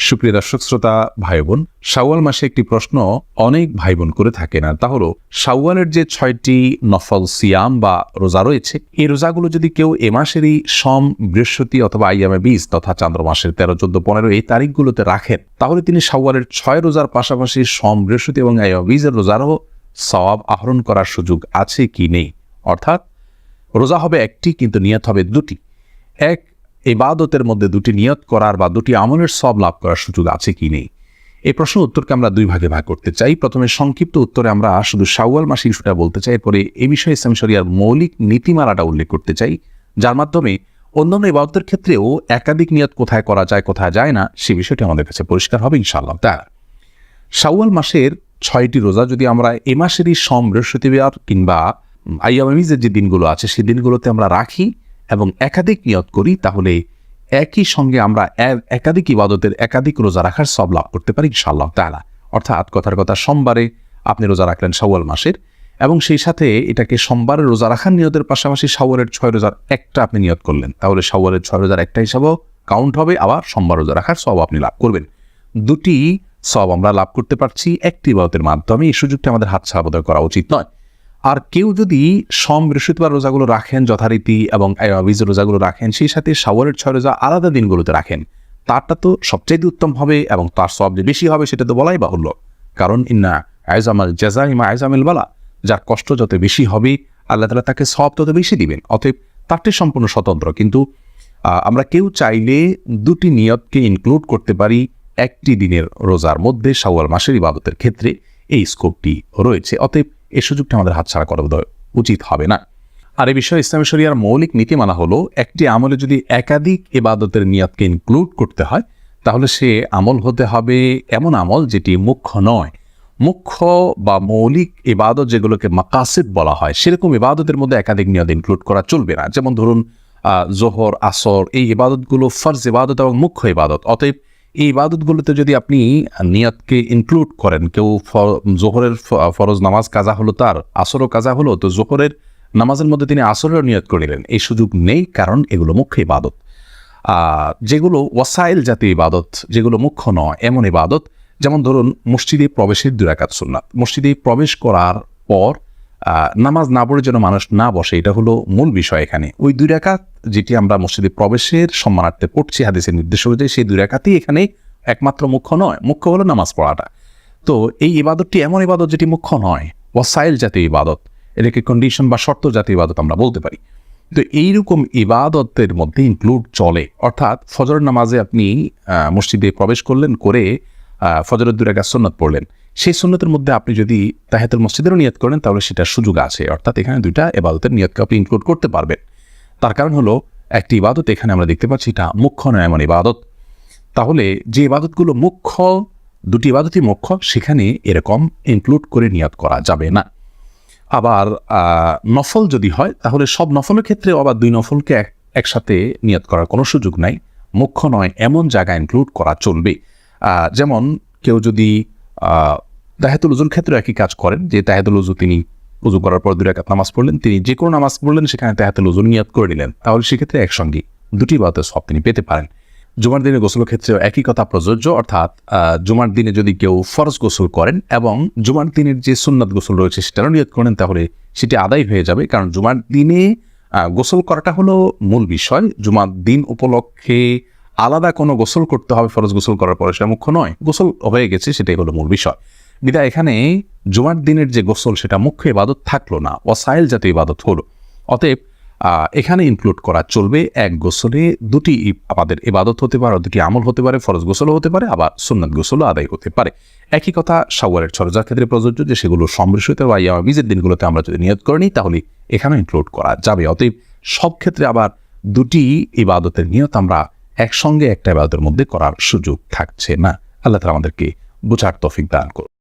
সুপ্রিয় দর্শক শ্রোতা ভাই বোন, শাওয়াল মাসে একটি প্রশ্ন অনেক ভাই বোন করে থাকেন, আর তা হলো শাওয়ালের যে 6টি নফল সিয়াম বা রোজা রয়েছে, এই রোজাগুলো যদি কেউ এ মাসেরই সোম, বৃহস্পতি অথবা আইয়ামে 20 তথা চান্দ্র মাসের 13, 14, 15 এই তারিখগুলোতে রাখেন, তাহলে তিনি শাওয়ালের 6 রোজার পাশাপাশি সোম, বৃহস্পতি এবং আইয়ামে 20 এর রোজারও সওয়াব আহরণ করার সুযোগ আছে কি নেই। অর্থাৎ রোজা হবে একটি, কিন্তু নিয়ত হবে দুটি। এক ইবাদতের মধ্যে দুটি নিয়ত করার বা দুটি আমলের সওয়াব লাভ করার সুযোগ আছে কি নেই। এই প্রশ্নের উত্তরকে আমরা দুই ভাগে ভাগ করতে চাই। প্রথমে সংক্ষিপ্ত উত্তরে আমরা শুধু শাওয়াল মাসে ইস্যুটা বলতে চাই, এরপরে এই বিষয়ে ইসলাম শরিয়ার মৌলিক নীতিমালাটা উল্লেখ করতে চাই, যার মাধ্যমে অন্যান্য ইবাদতের ক্ষেত্রেও একাধিক নিয়ত কোথায় করা যায় কোথায় যায় না সে বিষয়টি আমাদের কাছে পরিষ্কার হবে ইনশাআল্লাহ। তার শাওয়াল মাসের 6টি রোজা যদি আমরা এ মাসেরই সোম, বৃহস্পতিবার কিংবা আইয়ামে 20 যে দিনগুলো আছে সেই দিনগুলোতে আমরা রাখি এবং একাধিক নিয়ত করি, তাহলে একই সঙ্গে আমরা একাধিক ইবাদতের একাধিক রোজা রাখার সওয়াব লাভ করতে পারি ইনশাআল্লাহ তাআলা। অর্থাৎ কথার কথা, সোমবারে আপনি রোজা রাখলেন শাওয়াল মাসের, এবং সেই সাথে এটাকে সোমবারের রোজা রাখার নিয়তের পাশাপাশি শাওয়ালের 6 রোজার একটা আপনি নিয়ত করলেন, তাহলে শাওয়ালের 6 রোজার একটা হিসাবেও কাউন্ট হবে, আবার সোমবার রোজা রাখার সওয়াব আপনি লাভ করবেন। দুটি সওয়াব আমরা লাভ করতে পারছি একটি ইবাদতের মাধ্যমে। এই সুযোগটা আমাদের হাতছাড়া বোধহয় করা উচিত নয়। আর কেউ যদি সোম, বৃহস্পতিবার রোজাগুলো রাখেন যথারীতি এবং আইয়ামে রোজাগুলো রাখেন, সেই সাথে শাওয়ালের 6 রোজা আলাদা দিনগুলোতে রাখেন, তারটা তো সবচেয়ে উত্তম হবে এবং তার সওয়াব যে বেশি হবে সেটা তো বলাই বাহুল্য। কারণ ইন্না আইজামাল জাযাই মা আইজামিল বালা, যার কষ্ট যত বেশি হবে আল্লাহ তাআলা তাকে সওয়াব তত বেশি দিবেন। অতএব তারটি সম্পূর্ণ স্বতন্ত্র। কিন্তু আমরা কেউ চাইলে দুটি নিয়তকে ইনক্লুড করতে পারি একটি দিনের রোজার মধ্যে শাওয়াল মাসের ইবাদতের ক্ষেত্রে, এই স্কোপটি রয়েছে। অতএব এই সুযোগটা আমাদের হাতছাড়া করা উচিত হবে না। আর এই বিষয়ে ইসলামী শরিয়ার মৌলিক নীতিমালা হলো, একটি আমলে যদি একাধিক ইবাদতের নিয়তকে ইনক্লুড করতে হয়, তাহলে সে আমল হতে হবে এমন আমল যেটি মুখ্য নয়। মুখ্য বা মৌলিক ইবাদত যেগুলোকে মাকাসিদ বলা হয়, সেরকম ইবাদতের মধ্যে একাধিক নিয়ত ইনক্লুড করা চলবে না। যেমন ধরুন জোহর, আসর, এই ইবাদতগুলো ফরজ ইবাদত এবং মুখ্য ইবাদত। অতএব এই ইবাদতগুলোতে যদি আপনি নিয়তকে ইনক্লুড করেন, কেউ জোহরের ফরজ নামাজ কাজা হলো, তার আসরও কাজা হলো, তো জোহরের নামাজের মধ্যে তিনি আসরের নিয়ত করে নিলেন, এই সুযোগ নেই, কারণ এগুলো মুখ্য ইবাদত। যেগুলো ওয়াসাইল জাতীয় ইবাদত, যেগুলো মুখ্য নয় এমন ইবাদত, যেমন ধরুন মসজিদে প্রবেশের 2 রাকাত সুন্নাত, মসজিদে প্রবেশ করার পর নামাজ না পড়ে যেন মানুষ না বসে, এটা হলো মূল বিষয় এখানে। ওই 2 রাকাত যেটি আমরা মসজিদে প্রবেশের সম্মানার্থে পড়ছি হাদিসের নির্দেশ অনুযায়ী, সেই 2 রাকাতই এখানে একমাত্র মুখ্য নয়, মুখ্য হলো নামাজ পড়াটা। তো এই ইবাদতটি এমন ইবাদত যেটি মুখ্য নয়, ওয়াসাইল জাতীয় ইবাদত, এটাকে কন্ডিশন বা শর্ত জাতীয় ইবাদত আমরা বলতে পারি। তো এইরকম ইবাদতের মধ্যে ইনক্লুড চলে। অর্থাৎ ফজরের নামাজে আপনি মসজিদে প্রবেশ করলেন, করে ফজরের 2 রাকাত সুন্নাত পড়লেন, সেই সুন্নতের মধ্যে আপনি যদি তাহিয়াতুল মসজিদেরও নিয়ত করেন, তাহলে সেটার সুযোগ আছে। অর্থাৎ এখানে 2টা ইবাদতের নিয়তকে আপনি ইনক্লুড করতে পারবেন। তার কারণ হলো, একটি ইবাদত এখানে আমরা দেখতে পাচ্ছি এটা মুখ্য নয় এমন ইবাদত। তাহলে যে ইবাদতগুলো মুখ্য, 2টি ইবাদতই মুখ্য, সেখানে এরকম ইনক্লুড করে নিয়ত করা যাবে না। আবার নফল যদি হয়, তাহলে সব নফলের ক্ষেত্রে আবার 2 নফলকে একসাথে নিয়ত করার কোনো সুযোগ নাই। মুখ্য নয় এমন জায়গা ইনক্লুড করা চলবে। যেমন কেউ যদি তাহিয়াতুল উযুর ক্ষেত্রে একই কাজ করেন, যে তাহিয়াতুল উযু তিনি উযু করার পর 2 রাকাত নামাজ পড়লেন, তিনি যে কোনো নামাজ পড়লেন সেখানে তাহিয়াতুল উযুর নিয়ত করে নিলেন, তাহলে সেক্ষেত্রে একসঙ্গে 2টি ইবাদতের সওয়াব তিনি পেতে পারেন। জুমার দিনে গোসলের ক্ষেত্রেও একই কথা প্রযোজ্য। অর্থাৎ জুমার দিনে যদি কেউ ফরজ গোসল করেন এবং জুমার দিনের যে সুন্নাত গোসল রয়েছে সেটারও নিয়ত করেন, তাহলে সেটি আদায় হয়ে যাবে। কারণ জুমার দিনে গোসল করাটা হলো মূল বিষয়। জুমার দিন উপলক্ষে আলাদা কোনো গোসল করতে হবে ফরজ গোসল করার পরে, সেটা মুখ্য নয়। গোসল হয়ে গেছে, সেটাই হলো মূল বিষয়। বিধায় এখানে জুমার দিনের যে গোসল সেটা মুখ্য ইবাদত থাকলো না, ওয়াসাইল জাতীয় ইবাদত হলো। অতএব এখানে ইনক্লুড করা চলবে এক গোসলে 2টি আমাদের ইবাদত হতে পারে, 2টি আমল হতে পারে, ফরজ গোসলও হতে পারে, আবার সুন্নাত গোসলও আদায় হতে পারে। একই কথা শাওয়ালের 6 রোজার ক্ষেত্রে প্রযোজ্য, যে সেগুলো সোম, বৃহস্পতি বা আইয়ামে 20 দিনগুলোতে আমরা যদি নিয়ত করে নিই, তাহলে এখানেও ইনক্লুড করা যাবে। অতএব সব ক্ষেত্রে আবার 2টি ইবাদতের নিয়ত আমরা একসঙ্গে একটা ইবাদতের মধ্যে করার সুযোগ থাকছে না। আল্লাহ তাআলা আমাদেরকে বুঝার তৌফিক দান করুন।